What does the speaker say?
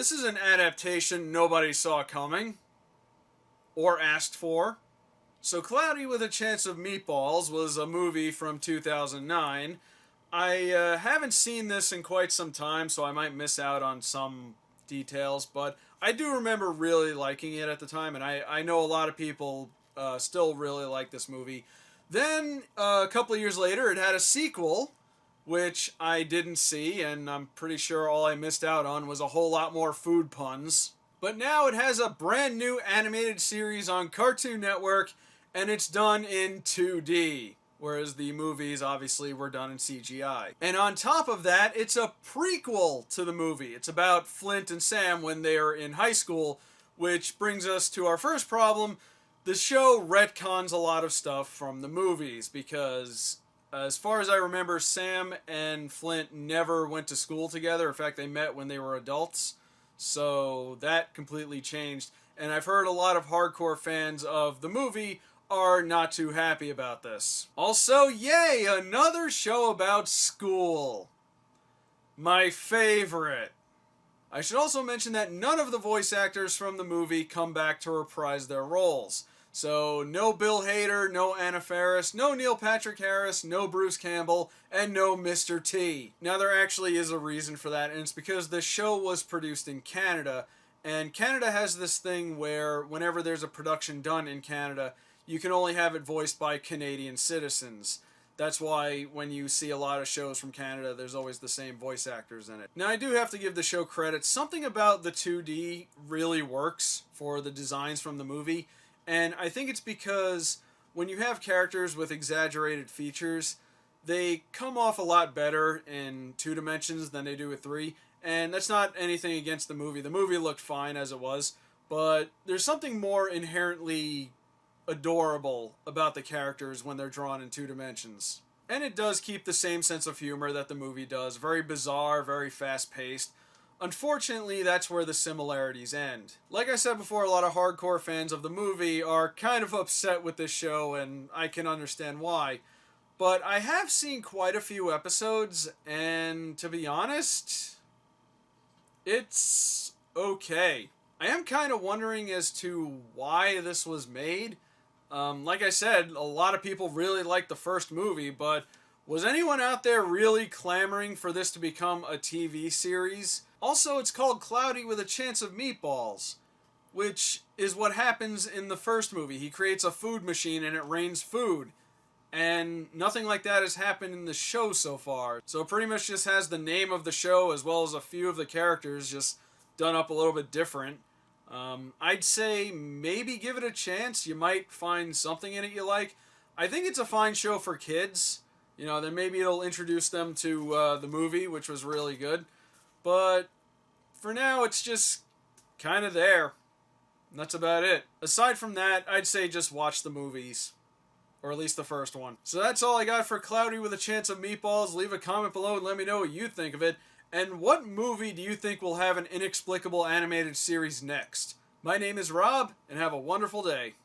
This is an adaptation nobody saw coming or asked for. So Cloudy with a Chance of Meatballs was a movie from 2009. I haven't seen this in quite some time, so I might miss out on some details, but I do remember really liking it at the time, and I know a lot of people still really like this movie. Then, a couple of years later, it had a sequel, which I didn't see, and I'm pretty sure all I missed out on was a whole lot more food puns. But now it has a brand new animated series on Cartoon Network, and it's done in 2D, whereas the movies obviously were done in CGI. And on top of that, it's a prequel to the movie. It's about Flint and Sam when they are in high school, which brings us to our first problem. The show retcons a lot of stuff from the movies, because as far as I remember, Sam and Flint never went to school together. In fact, they met when they were adults. So that completely changed. And I've heard a lot of hardcore fans of the movie are not too happy about this. Also, yay, another show about school. My favorite. I should also mention that none of the voice actors from the movie come back to reprise their roles. So, no Bill Hader, no Anna Faris, no Neil Patrick Harris, no Bruce Campbell, and no Mr. T. Now, there actually is a reason for that, and it's because the show was produced in Canada, and Canada has this thing where whenever there's a production done in Canada, you can only have it voiced by Canadian citizens. That's why when you see a lot of shows from Canada, there's always the same voice actors in it. Now, I do have to give the show credit. Something about the 2D really works for the designs from the movie. And I think it's because when you have characters with exaggerated features, they come off a lot better in 2 dimensions than they do with 3. And that's not anything against the movie. The movie looked fine as it was. But there's something more inherently adorable about the characters when they're drawn in 2 dimensions. And it does keep the same sense of humor that the movie does. Very bizarre, very fast-paced. Unfortunately, that's where the similarities end. Like I said before, a lot of hardcore fans of the movie are kind of upset with this show, and I can understand why. But I have seen quite a few episodes, and to be honest, it's okay. I am kind of wondering as to why this was made. Like I said, a lot of people really liked the first movie, but was anyone out there really clamoring for this to become a TV series? Also, it's called Cloudy with a Chance of Meatballs, which is what happens in the first movie. He creates a food machine and it rains food. And nothing like that has happened in the show so far. So it pretty much just has the name of the show as well as a few of the characters just done up a little bit different. I'd say maybe give it a chance. You might find something in it you like. I think it's a fine show for kids. You know, then maybe it'll introduce them to the movie, which was really good. But for now, it's just kind of there. And that's about it. Aside from that, I'd say just watch the movies. Or at least the first one. So that's all I got for Cloudy with a Chance of Meatballs. Leave a comment below and let me know what you think of it. And what movie do you think will have an inexplicable animated series next? My name is Rob, and have a wonderful day.